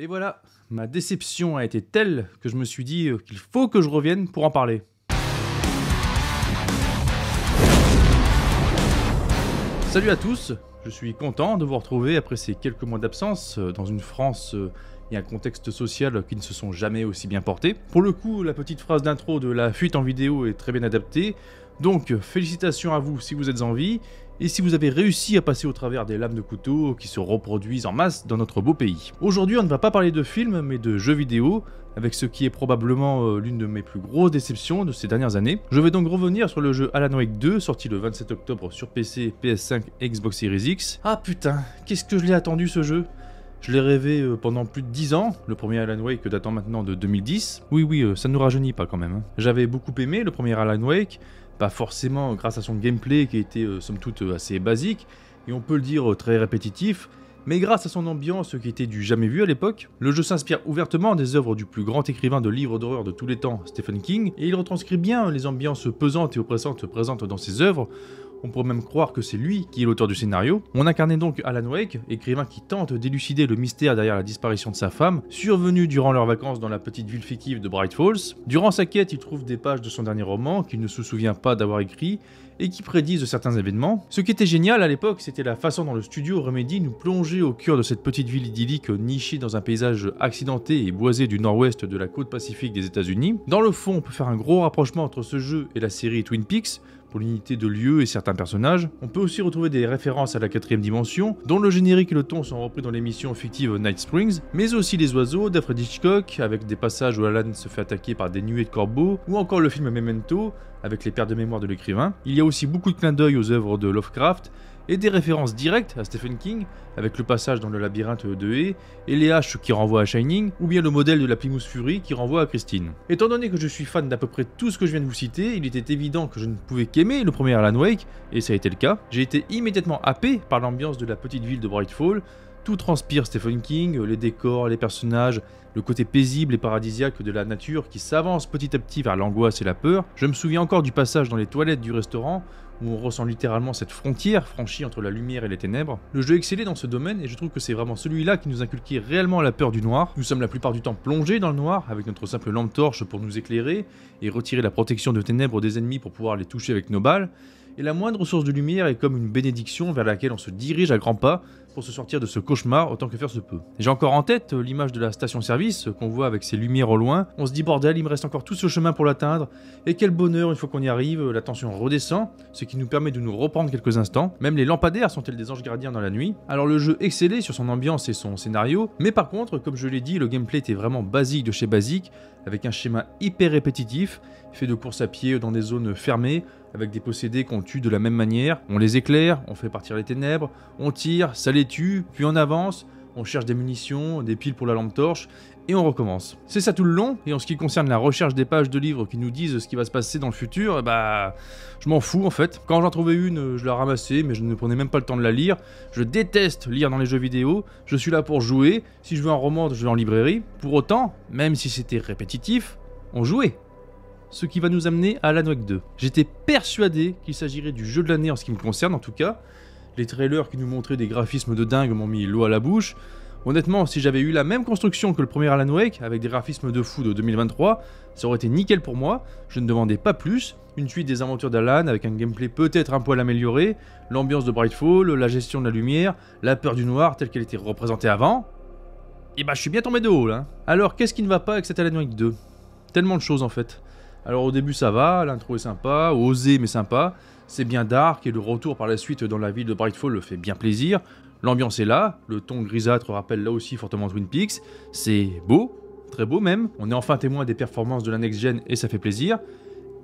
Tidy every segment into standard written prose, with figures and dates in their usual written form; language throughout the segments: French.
Et voilà, ma déception a été telle que je me suis dit qu'il faut que je revienne pour en parler. Salut à tous, je suis content de vous retrouver après ces quelques mois d'absence dans une France et un contexte social qui ne se sont jamais aussi bien portés. Pour le coup, la petite phrase d'intro de la fuite en vidéo est très bien adaptée, donc félicitations à vous si vous êtes en vie, et si vous avez réussi à passer au travers des lames de couteau qui se reproduisent en masse dans notre beau pays. Aujourd'hui, on ne va pas parler de films, mais de jeux vidéo, avec ce qui est probablement l'une de mes plus grosses déceptions de ces dernières années. Je vais donc revenir sur le jeu Alan Wake 2, sorti le 27 octobre sur PC, PS5 et Xbox Series X. Ah putain, qu'est-ce que je l'ai attendu ce jeu! Je l'ai rêvé pendant plus de 10 ans, le premier Alan Wake datant maintenant de 2010. Oui, ça ne nous rajeunit pas quand même. Hein. J'avais beaucoup aimé le premier Alan Wake, pas forcément grâce à son gameplay qui était somme toute assez basique, et on peut le dire très répétitif, mais grâce à son ambiance qui était du jamais vu à l'époque. Le jeu s'inspire ouvertement des œuvres du plus grand écrivain de livres d'horreur de tous les temps, Stephen King, et il retranscrit bien les ambiances pesantes et oppressantes présentes dans ses œuvres. On pourrait même croire que c'est lui qui est l'auteur du scénario. On incarnait donc Alan Wake, écrivain qui tente d'élucider le mystère derrière la disparition de sa femme, survenue durant leurs vacances dans la petite ville fictive de Bright Falls. Durant sa quête, il trouve des pages de son dernier roman qu'il ne se souvient pas d'avoir écrit et qui prédisent certains événements. Ce qui était génial à l'époque, c'était la façon dont le studio Remedy nous plongeait au cœur de cette petite ville idyllique nichée dans un paysage accidenté et boisé du nord-ouest de la côte pacifique des États-Unis. Dans le fond, on peut faire un gros rapprochement entre ce jeu et la série Twin Peaks, pour l'unité de lieu et certains personnages. On peut aussi retrouver des références à la 4ème dimension, dont le générique et le ton sont repris dans l'émission fictive Night Springs, mais aussi Les Oiseaux d'Alfred Hitchcock, avec des passages où Alan se fait attaquer par des nuées de corbeaux, ou encore le film Memento, avec les pertes de mémoire de l'écrivain. Il y a aussi beaucoup de clins d'œil aux œuvres de Lovecraft, et des références directes à Stephen King, avec le passage dans le labyrinthe de Haie, et les haches qui renvoient à Shining, ou bien le modèle de la Plymouth Fury qui renvoie à Christine. Étant donné que je suis fan d'à peu près tout ce que je viens de vous citer, il était évident que je ne pouvais qu'aimer le premier Alan Wake, et ça a été le cas. J'ai été immédiatement happé par l'ambiance de la petite ville de Bright Falls. Tout transpire Stephen King, les décors, les personnages, le côté paisible et paradisiaque de la nature qui s'avance petit à petit vers l'angoisse et la peur. Je me souviens encore du passage dans les toilettes du restaurant, où on ressent littéralement cette frontière franchie entre la lumière et les ténèbres. Le jeu excellait dans ce domaine et je trouve que c'est vraiment celui-là qui nous inculquait réellement la peur du noir. Nous sommes la plupart du temps plongés dans le noir, avec notre simple lampe torche pour nous éclairer et retirer la protection de ténèbres des ennemis pour pouvoir les toucher avec nos balles. Et la moindre source de lumière est comme une bénédiction vers laquelle on se dirige à grands pas pour se sortir de ce cauchemar autant que faire se peut. J'ai encore en tête l'image de la station-service qu'on voit avec ses lumières au loin. On se dit bordel, il me reste encore tout ce chemin pour l'atteindre, et quel bonheur une fois qu'on y arrive, la tension redescend, ce qui nous permet de nous reprendre quelques instants. Même les lampadaires sont-elles des anges gardiens dans la nuit. Alors le jeu excellait sur son ambiance et son scénario, mais par contre, comme je l'ai dit, le gameplay était vraiment basique de chez basique, avec un schéma hyper répétitif, fait de course à pied dans des zones fermées, avec des possédés qu'on tue de la même manière. On les éclaire, on fait partir les ténèbres, on tire, ça les tue, puis on avance, on cherche des munitions, des piles pour la lampe torche, et on recommence. C'est ça tout le long, et en ce qui concerne la recherche des pages de livres qui nous disent ce qui va se passer dans le futur, je m'en fous en fait. Quand j'en trouvais une, je la ramassais, mais je ne prenais même pas le temps de la lire. Je déteste lire dans les jeux vidéo, je suis là pour jouer, si je veux un roman, je vais en librairie. Pour autant, même si c'était répétitif, on jouait. Ce qui va nous amener à Alan Wake 2. J'étais persuadé qu'il s'agirait du jeu de l'année en ce qui me concerne en tout cas. Les trailers qui nous montraient des graphismes de dingue m'ont mis l'eau à la bouche. Honnêtement, si j'avais eu la même construction que le premier Alan Wake, avec des graphismes de fou de 2023, ça aurait été nickel pour moi, je ne demandais pas plus. Une suite des aventures d'Alan avec un gameplay peut-être un poil amélioré, l'ambiance de Bright Falls, la gestion de la lumière, la peur du noir telle qu'elle était représentée avant. Et je suis bien tombé de haut là. Alors qu'est-ce qui ne va pas avec cet Alan Wake 2 ? Tellement de choses en fait. Alors au début ça va, l'intro est sympa, osé mais sympa, c'est bien dark et le retour par la suite dans la ville de Bright Falls fait bien plaisir, l'ambiance est là, le ton grisâtre rappelle là aussi fortement Twin Peaks, c'est beau, très beau même, on est enfin témoin des performances de la next-gen et ça fait plaisir,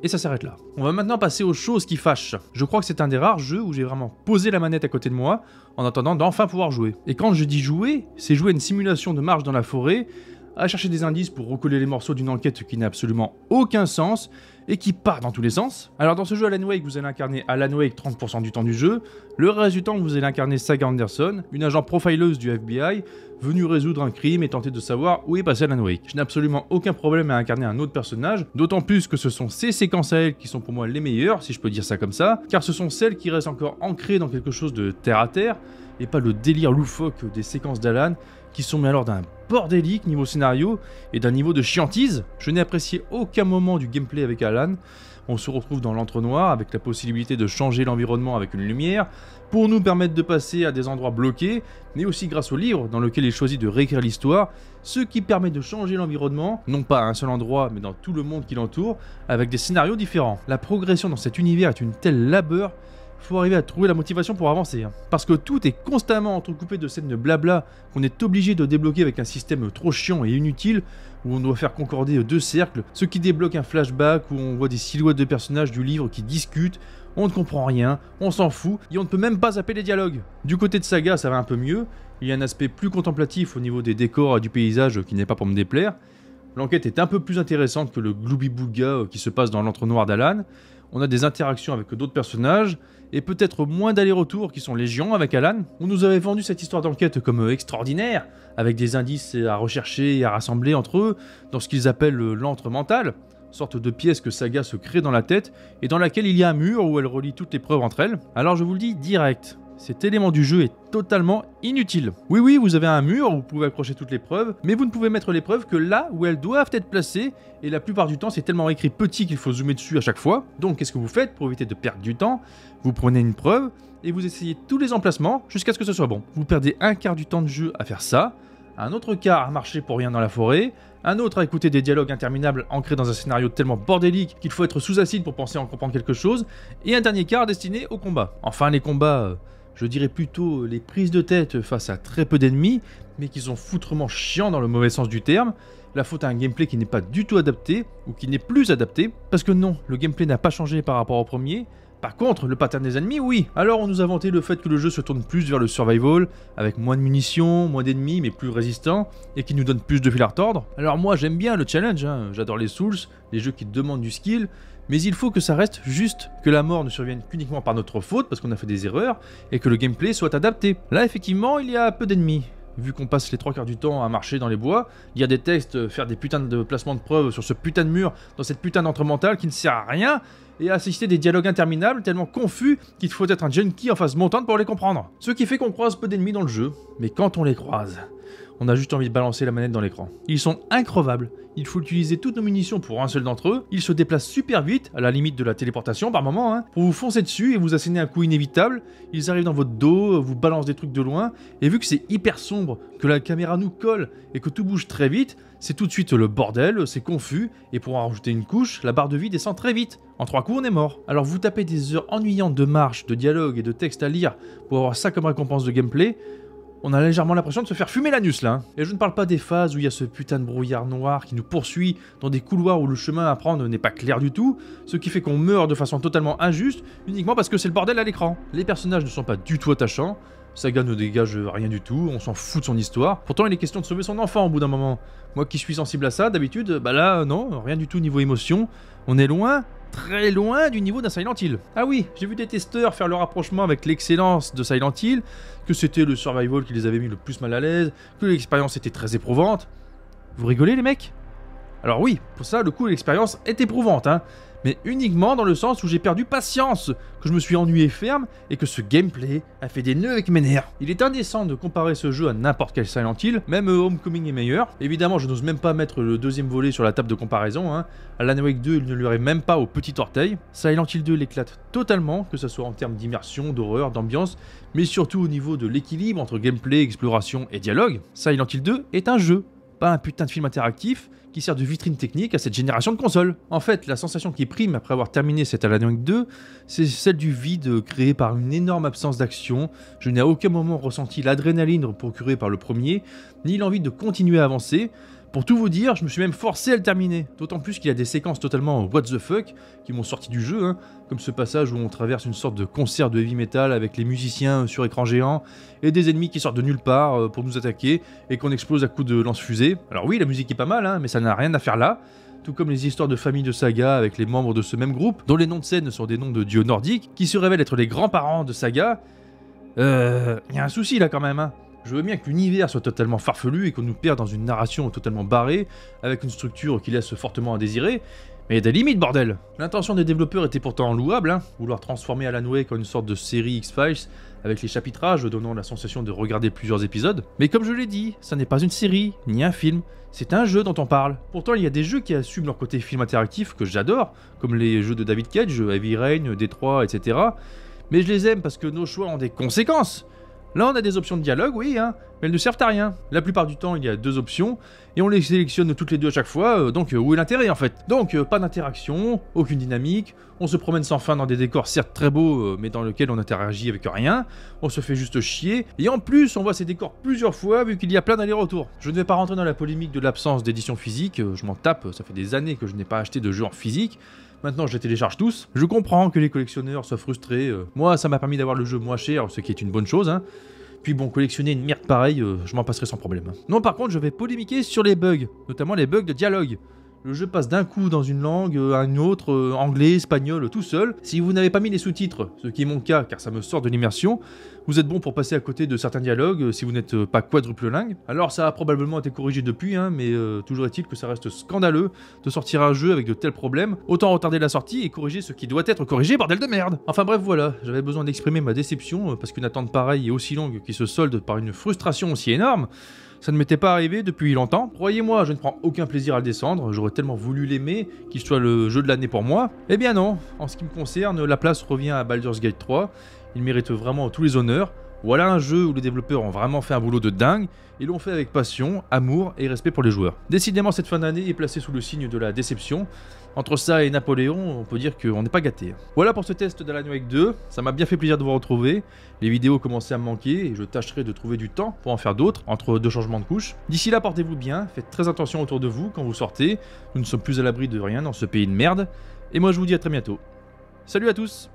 et ça s'arrête là. On va maintenant passer aux choses qui fâchent. Je crois que c'est un des rares jeux où j'ai vraiment posé la manette à côté de moi en attendant d'enfin pouvoir jouer. Et quand je dis jouer, c'est jouer à une simulation de marche dans la forêt, à chercher des indices pour recoller les morceaux d'une enquête qui n'a absolument aucun sens et qui part dans tous les sens. Alors dans ce jeu Alan Wake, vous allez incarner Alan Wake 30% du temps du jeu, le reste du temps vous allez incarner Saga Anderson, une agent profileuse du FBI, venue résoudre un crime et tenter de savoir où est passé Alan Wake. Je n'ai absolument aucun problème à incarner un autre personnage, d'autant plus que ce sont ces séquences à elle qui sont pour moi les meilleures, si je peux dire ça comme ça, car ce sont celles qui restent encore ancrées dans quelque chose de terre à terre, et pas le délire loufoque des séquences d'Alan, qui sont mais alors d'un bordélique niveau scénario et d'un niveau de chiantise. Je n'ai apprécié aucun moment du gameplay avec Alan. On se retrouve dans l'entre-noir avec la possibilité de changer l'environnement avec une lumière pour nous permettre de passer à des endroits bloqués, mais aussi grâce au livre dans lequel il choisit de réécrire l'histoire, ce qui permet de changer l'environnement, non pas à un seul endroit, mais dans tout le monde qui l'entoure, avec des scénarios différents. La progression dans cet univers est une telle labeur, faut arriver à trouver la motivation pour avancer, hein. Parce que tout est constamment entrecoupé de scènes de blabla qu'on est obligé de débloquer avec un système trop chiant et inutile, où on doit faire concorder 2 cercles, ce qui débloque un flashback où on voit des silhouettes de personnages du livre qui discutent, on ne comprend rien, on s'en fout, et on ne peut même pas zapper les dialogues. Du côté de Saga, ça va un peu mieux, il y a un aspect plus contemplatif au niveau des décors et du paysage qui n'est pas pour me déplaire. L'enquête est un peu plus intéressante que le gloubi-boulga qui se passe dans l'entre-noir d'Alan. On a des interactions avec d'autres personnages, et peut-être moins d'allers-retours qui sont légion avec Alan. On nous avait vendu cette histoire d'enquête comme extraordinaire, avec des indices à rechercher et à rassembler entre eux, dans ce qu'ils appellent l'antre mental, sorte de pièce que Saga se crée dans la tête, et dans laquelle il y a un mur où elle relie toutes les preuves entre elles. Alors je vous le dis direct, cet élément du jeu est totalement inutile. Oui, vous avez un mur où vous pouvez accrocher toutes les preuves, mais vous ne pouvez mettre les preuves que là où elles doivent être placées, et la plupart du temps c'est tellement écrit petit qu'il faut zoomer dessus à chaque fois. Donc qu'est-ce que vous faites pour éviter de perdre du temps? Vous prenez une preuve, et vous essayez tous les emplacements jusqu'à ce que ce soit bon. Vous perdez un quart du temps de jeu à faire ça, un autre quart à marcher pour rien dans la forêt, un autre à écouter des dialogues interminables ancrés dans un scénario tellement bordélique qu'il faut être sous acide pour penser en comprendre quelque chose, et un dernier quart destiné au combat. Enfin les combats, je dirais plutôt les prises de tête face à très peu d'ennemis, mais qui sont foutrement chiants dans le mauvais sens du terme, la faute à un gameplay qui n'est pas du tout adapté, ou qui n'est plus adapté, parce que non, le gameplay n'a pas changé par rapport au premier. Par contre, le pattern des ennemis, oui. Alors on nous a vanté le fait que le jeu se tourne plus vers le survival, avec moins de munitions, moins d'ennemis, mais plus résistants, et qui nous donne plus de fil à retordre. Alors moi j'aime bien le challenge, hein. J'adore les Souls, les jeux qui demandent du skill, mais il faut que ça reste juste, que la mort ne survienne qu'uniquement par notre faute, parce qu'on a fait des erreurs, et que le gameplay soit adapté. Là effectivement, il y a peu d'ennemis. Vu qu'on passe les 3/4 du temps à marcher dans les bois, il y a des textes, faire des putains de placements de preuves sur ce putain de mur, dans cette putain d'entre mentale qui ne sert à rien, et à assister des dialogues interminables tellement confus qu'il faut être un junkie en phase montante pour les comprendre. Ce qui fait qu'on croise peu d'ennemis dans le jeu, mais quand on les croise, on a juste envie de balancer la manette dans l'écran. Ils sont increvables, il faut utiliser toutes nos munitions pour un seul d'entre eux, ils se déplacent super vite, à la limite de la téléportation par moment, hein, pour vous foncer dessus et vous asséner un coup inévitable, ils arrivent dans votre dos, vous balancent des trucs de loin, et vu que c'est hyper sombre, que la caméra nous colle et que tout bouge très vite, c'est tout de suite le bordel, c'est confus, et pour en rajouter une couche, la barre de vie descend très vite. En 3 coups, on est mort. Alors vous tapez des heures ennuyantes de marche, de dialogue et de texte à lire pour avoir ça comme récompense de gameplay, on a légèrement l'impression de se faire fumer l'anus là. Et je ne parle pas des phases où il y a ce putain de brouillard noir qui nous poursuit dans des couloirs où le chemin à prendre n'est pas clair du tout, ce qui fait qu'on meurt de façon totalement injuste, uniquement parce que c'est le bordel à l'écran. Les personnages ne sont pas du tout attachants, Saga ne dégage rien du tout, on s'en fout de son histoire. Pourtant il est question de sauver son enfant au bout d'un moment. Moi qui suis sensible à ça, d'habitude, bah là non, rien du tout niveau émotion. On est loin, très loin du niveau d'un Silent Hill. Ah oui, j'ai vu des testeurs faire le rapprochement avec l'excellence de Silent Hill, que c'était le survival qui les avait mis le plus mal à l'aise, que l'expérience était très éprouvante. Vous rigolez les mecs? Alors oui, pour ça le coup l'expérience est éprouvante, hein, mais uniquement dans le sens où j'ai perdu patience, que je me suis ennuyé ferme et que ce gameplay a fait des nœuds avec mes nerfs. Il est indécent de comparer ce jeu à n'importe quel Silent Hill, même Homecoming est meilleur. Évidemment, je n'ose même pas mettre le deuxième volet sur la table de comparaison, hein. Alan Wake 2, il ne lui arrive même pas au petit orteil. Silent Hill 2 l'éclate totalement, que ce soit en termes d'immersion, d'horreur, d'ambiance, mais surtout au niveau de l'équilibre entre gameplay, exploration et dialogue. Silent Hill 2 est un jeu, pas un putain de film interactif qui sert de vitrine technique à cette génération de consoles. En fait, la sensation qui prime après avoir terminé cet Alan Wake 2, c'est celle du vide créé par une énorme absence d'action. Je n'ai à aucun moment ressenti l'adrénaline procurée par le premier, ni l'envie de continuer à avancer. Pour tout vous dire, je me suis même forcé à le terminer, d'autant plus qu'il y a des séquences totalement what the fuck qui m'ont sorti du jeu, hein, comme ce passage où on traverse une sorte de concert de heavy metal avec les musiciens sur écran géant et des ennemis qui sortent de nulle part pour nous attaquer et qu'on explose à coups de lance-fusée. Alors oui, la musique est pas mal, hein, mais ça n'a rien à faire là, tout comme les histoires de famille de Saga avec les membres de ce même groupe, dont les noms de scène sont des noms de dieux nordiques, qui se révèlent être les grands-parents de Saga. Y a un souci là quand même, hein. Je veux bien que l'univers soit totalement farfelu et qu'on nous perde dans une narration totalement barrée, avec une structure qui laisse fortement à désirer, mais il y a des limites, bordel. L'intention des développeurs était pourtant louable, hein, vouloir transformer Alan Wake en une sorte de série X-Files, avec les chapitrages donnant la sensation de regarder plusieurs épisodes. Mais comme je l'ai dit, ça n'est pas une série, ni un film, c'est un jeu dont on parle. Pourtant, il y a des jeux qui assument leur côté film interactif que j'adore, comme les jeux de David Cage, Heavy Rain, Détroit, etc. Mais je les aime parce que nos choix ont des conséquences. Là, on a des options de dialogue, oui, hein, mais elles ne servent à rien. La plupart du temps, il y a 2 options, et on les sélectionne toutes les 2 à chaque fois, donc où est l'intérêt en fait? Donc, pas d'interaction, aucune dynamique, on se promène sans fin dans des décors certes très beaux, mais dans lesquels on interagit avec rien, on se fait juste chier, et en plus, on voit ces décors plusieurs fois, vu qu'il y a plein d'allers-retours. Je ne vais pas rentrer dans la polémique de l'absence d'édition physique, je m'en tape, ça fait des années que je n'ai pas acheté de jeux en physique. Maintenant, je les télécharge tous. Je comprends que les collectionneurs soient frustrés. Moi, ça m'a permis d'avoir le jeu moins cher, ce qui est une bonne chose, hein. Puis bon, collectionner une merde pareille, je m'en passerai sans problème. Non, par contre, je vais polémiquer sur les bugs, notamment les bugs de dialogue. Le jeu passe d'un coup dans une langue à une autre, anglais, espagnol, tout seul. Si vous n'avez pas mis les sous-titres, ce qui est mon cas car ça me sort de l'immersion, vous êtes bon pour passer à côté de certains dialogues si vous n'êtes pas quadruple-lingue. Alors ça a probablement été corrigé depuis, hein, mais toujours est-il que ça reste scandaleux de sortir un jeu avec de tels problèmes. Autant retarder la sortie et corriger ce qui doit être corrigé, bordel de merde. Enfin bref, voilà, j'avais besoin d'exprimer ma déception parce qu'une attente pareille et aussi longue qui se solde par une frustration aussi énorme, ça ne m'était pas arrivé depuis longtemps. Croyez-moi, je ne prends aucun plaisir à le descendre, j'aurais tellement voulu l'aimer, qu'il soit le jeu de l'année pour moi. Eh bien non, en ce qui me concerne, la place revient à Baldur's Gate 3, il mérite vraiment tous les honneurs. Voilà un jeu où les développeurs ont vraiment fait un boulot de dingue, et l'ont fait avec passion, amour et respect pour les joueurs. Décidément, cette fin d'année est placée sous le signe de la déception. Entre ça et Napoléon, on peut dire qu'on n'est pas gâté. Voilà pour ce test d'Alan Wake 2, ça m'a bien fait plaisir de vous retrouver. Les vidéos commençaient à me manquer et je tâcherai de trouver du temps pour en faire d'autres, entre 2 changements de couches. D'ici là, portez-vous bien, faites très attention autour de vous quand vous sortez. Nous ne sommes plus à l'abri de rien dans ce pays de merde. Et moi je vous dis à très bientôt. Salut à tous!